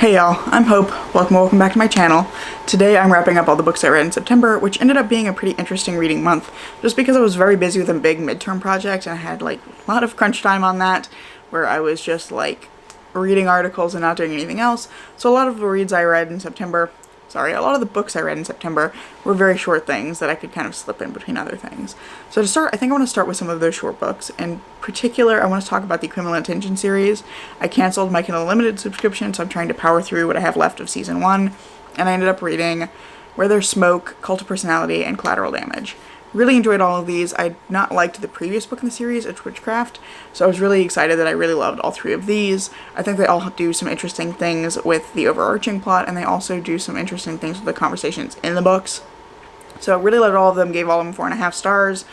Hey y'all, I'm Hope. Welcome back to my channel. Today I'm wrapping up all the books I read in September, which ended up being a pretty interesting reading month, just because I was very busy with a big midterm project and I had like a lot of crunch time on that, where I was just like reading articles and not doing anything else. So a lot of the books I read in September were very short things that I could kind of slip in between other things. So to start, I think I want to start with some of those short books. In particular, I want to talk about the Criminal Intention series. I canceled my Kindle Unlimited subscription, so I'm trying to power through what I have left of season 1, and I ended up reading Where There's Smoke, Cult of Personality, and Collateral Damage. Really enjoyed all of these. I not liked the previous book in the series, It's Witchcraft, so I was really excited that I really loved all three of these. I think they all do some interesting things with the overarching plot, and they also do some interesting things with the conversations in the books. So I really loved all of them, gave all of them 4.5 stars.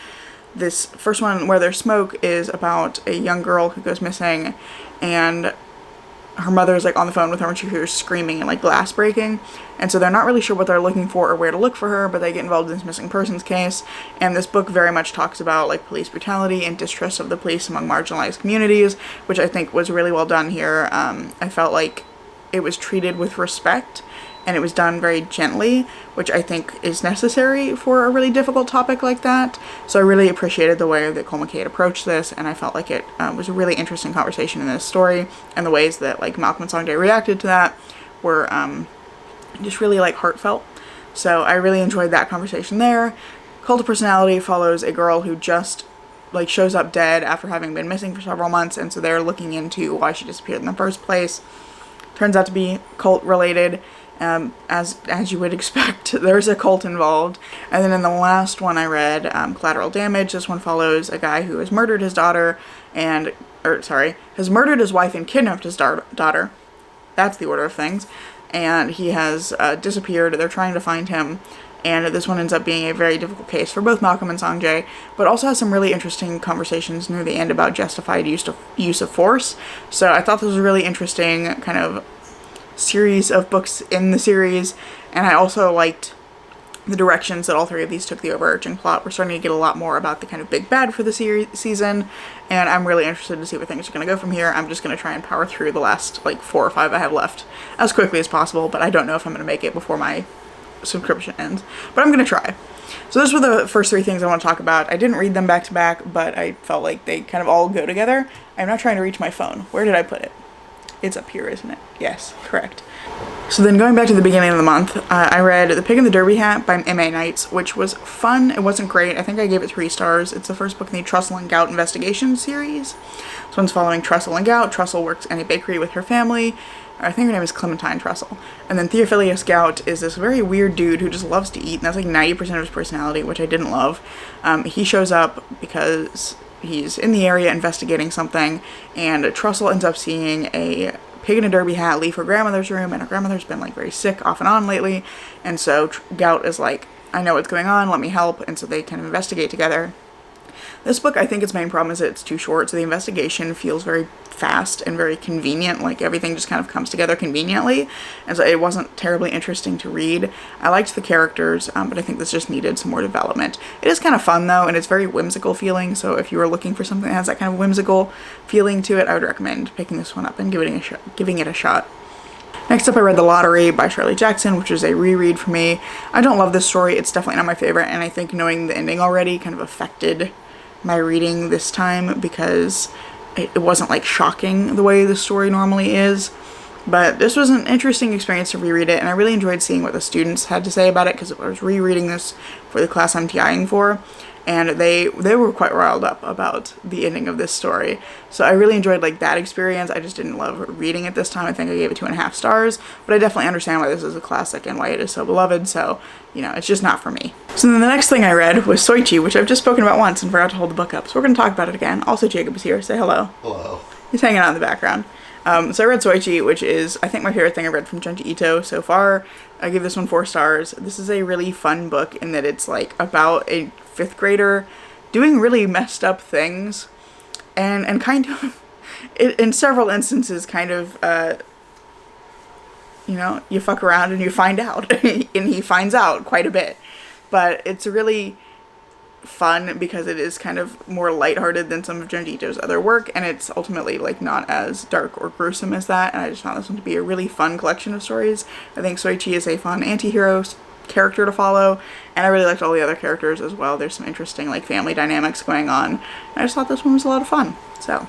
This first one, Where There's Smoke, is about a young girl who goes missing, and her mother is like on the phone with her when she hears screaming and like glass breaking, and so they're not really sure what they're looking for or where to look for her, but they get involved in this missing persons case. And this book very much talks about like police brutality and distrust of the police among marginalized communities, which I think was really well done here. I felt like it was treated with respect and it was done very gently, which I think is necessary for a really difficult topic like that. So I really appreciated the way that Cole McCade approached this, and I felt like it was a really interesting conversation in this story, and the ways that like Malcolm and Sanjay reacted to that were just really like heartfelt. So I really enjoyed that conversation there. Cult of Personality follows a girl who just like shows up dead after having been missing for several months, and so they're looking into why she disappeared in the first place. Turns out to be cult related. As you would expect, there's a cult involved. And then in the last one I read, Collateral Damage, this one follows a guy who has murdered his daughter has murdered his wife and kidnapped his daughter. That's the order of things. And he has disappeared. They're trying to find him. And this one ends up being a very difficult case for both Malcolm and Sanjay, but also has some really interesting conversations near the end about justified use of force. So I thought this was a really interesting kind of series of books in the series, and I also liked the directions that all three of these took the overarching plot. We're starting to get a lot more about the kind of big bad for the season, and I'm really interested to see where things are going to go from here. I'm just going to try and power through the last like 4 or 5 I have left as quickly as possible, but I don't know if I'm going to make it before my subscription ends, but I'm going to try. So those were the first 3 things I want to talk about. I didn't read them back to back, but I felt like they kind of all go together. I'm not trying to reach my phone. Where did I put it? It's up here, isn't it? Yes, correct. So then going back to the beginning of the month, I read The Pig in the Derby Hat by M.A. Nights, which was fun. It wasn't great. I think I gave it 3 stars. It's the first book in the Trussell and Gout investigation series. This one's following Trussell and Gout. Trussell works in a bakery with her family. I think her name is Clementine Trussell. And then Theophilus Gout is this very weird dude who just loves to eat, and that's like 90% of his personality, which I didn't love. He shows up because he's in the area investigating something, and Trussell ends up seeing a pig in a derby hat leave her grandmother's room, and her grandmother's been like very sick off and on lately, and so Gout is like, I know what's going on, let me help, and so they kind of investigate together. This book, I think its main problem is that it's too short, so the investigation feels very fast and very convenient, like everything just kind of comes together conveniently, and so it wasn't terribly interesting to read. I liked the characters, but I think this just needed some more development. It is kind of fun though, and it's very whimsical feeling, so if you were looking for something that has that kind of whimsical feeling to it, I would recommend picking this one up and giving it a shot. Next up, I read The Lottery by Shirley Jackson, which is a reread for me. I don't love this story, it's definitely not my favorite, and I think knowing the ending already kind of affected my reading this time, because it wasn't like shocking the way the story normally is. But this was an interesting experience to reread it, and I really enjoyed seeing what the students had to say about it, because I was rereading this for the class I'm TIing for, and they were quite riled up about the ending of this story. So I really enjoyed like that experience. I just didn't love reading it this time. I think I gave it 2.5 stars, but I definitely understand why this is a classic and why it is so beloved, so you know, it's just not for me. So then the next thing I read was Soichi, which I've just spoken about once and forgot to hold the book up, so we're going to talk about it again. Also, Jacob is here. Say hello. Hello. He's hanging out in the background. So I read Soichi, which is, I think, my favorite thing I read from Junji Ito so far. I give this one 4 stars. This is a really fun book in that it's like about a 5th grader doing really messed up things, and kind of, in several instances, kind of, you know, you fuck around and you find out, and he finds out quite a bit. But it's a really fun because it is kind of more lighthearted than some of Junji Ito's other work, and it's ultimately like not as dark or gruesome as that, and I just found this one to be a really fun collection of stories. I think Soichi is a fun anti-hero character to follow, and I really liked all the other characters as well. There's some interesting like family dynamics going on, and I just thought this one was a lot of fun. So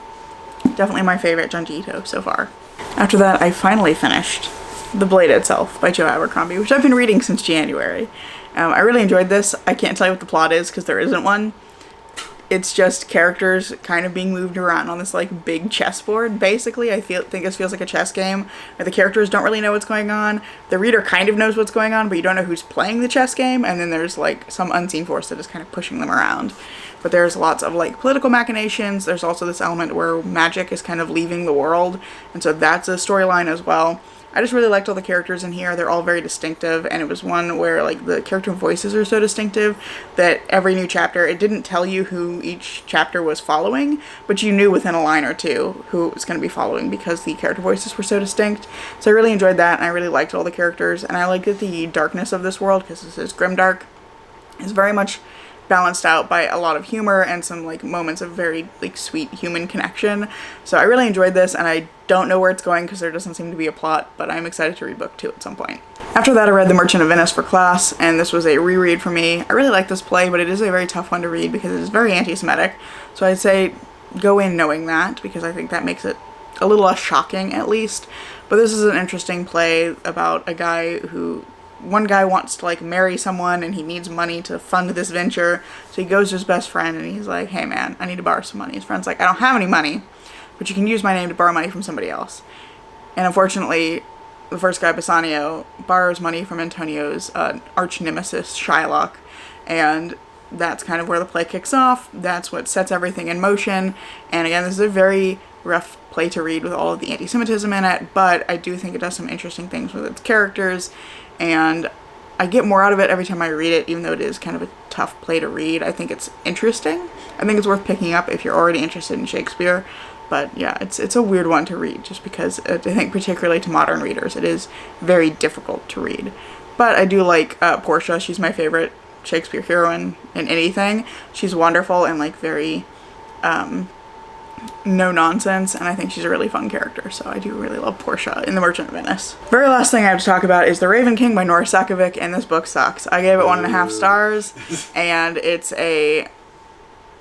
definitely my favorite Junji Ito so far. After that, I finally finished The Blade Itself by Joe Abercrombie, which I've been reading since January. I really enjoyed this. I can't tell you what the plot is because there isn't one. It's just characters kind of being moved around on this like big chessboard, basically. I think this feels like a chess game where the characters don't really know what's going on. The reader kind of knows what's going on, but you don't know who's playing the chess game, and then there's like some unseen force that is kind of pushing them around. But there's lots of like political machinations. There's also this element where magic is kind of leaving the world, and so that's a storyline as well. I just really liked all the characters in here. They're all very distinctive, and it was one where like the character voices are so distinctive that every new chapter, it didn't tell you who each chapter was following, but you knew within a line or two who it was going to be following because the character voices were so distinct. So I really enjoyed that, and I really liked all the characters, and I liked that the darkness of this world, because this is grimdark, is very much balanced out by a lot of humor and some like moments of very like sweet human connection. So I really enjoyed this, and I don't know where it's going because there doesn't seem to be a plot, but I'm excited to read book 2 at some point. After that, I read The Merchant of Venice for class, and this was a reread for me. I really like this play, but it is a very tough one to read because it is very anti-Semitic. So I'd say go in knowing that, because I think that makes it a little less shocking at least. But this is an interesting play about a guy who, one guy wants to like marry someone and he needs money to fund this venture, so he goes to his best friend and he's like, hey man, I need to borrow some money. His friend's like, I don't have any money, but you can use my name to borrow money from somebody else. And unfortunately, the first guy, Bassanio, borrows money from Antonio's arch nemesis, Shylock, and that's kind of where the play kicks off. That's what sets everything in motion. And again, this is a very rough play to read with all of the anti-Semitism in it, but I do think it does some interesting things with its characters, and I get more out of it every time I read it, even though it is kind of a tough play to read. I think it's interesting. I think it's worth picking up if you're already interested in Shakespeare. But yeah, it's a weird one to read just because I think particularly to modern readers it is very difficult to read. But I do like Portia. She's my favorite Shakespeare heroine in anything. She's wonderful and like very no nonsense, and I think she's a really fun character, so I do really love Portia in The Merchant of Venice. Very last thing I have to talk about is The Raven King by Nora Sakovic, and this book sucks. I gave it 1.5 stars, and it's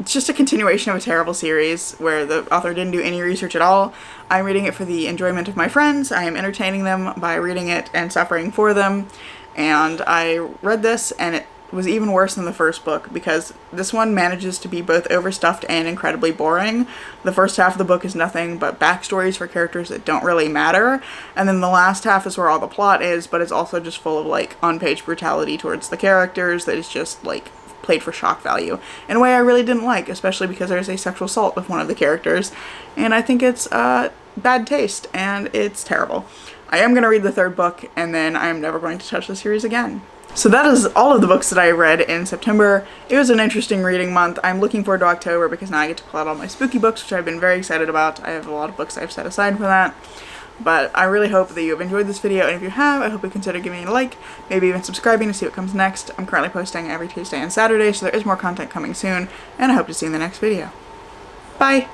just a continuation of a terrible series where the author didn't do any research at all. I'm reading it for the enjoyment of my friends. I am entertaining them by reading it and suffering for them, and I read this, and it was even worse than the first book because this one manages to be both overstuffed and incredibly boring. The first half of the book is nothing but backstories for characters that don't really matter, and then the last half is where all the plot is, but it's also just full of like on-page brutality towards the characters that is just like played for shock value in a way I really didn't like, especially because there's a sexual assault with one of the characters, and I think it's bad taste and it's terrible. I am going to read the third book, and then I am never going to touch the series again. So that is all of the books that I read in September. It was an interesting reading month. I'm looking forward to October because now I get to pull out all my spooky books, which I've been very excited about. I have a lot of books I've set aside for that. But I really hope that you have enjoyed this video, and if you have, I hope you consider giving it a like, maybe even subscribing to see what comes next. I'm currently posting every Tuesday and Saturday, so there is more content coming soon, and I hope to see you in the next video. Bye!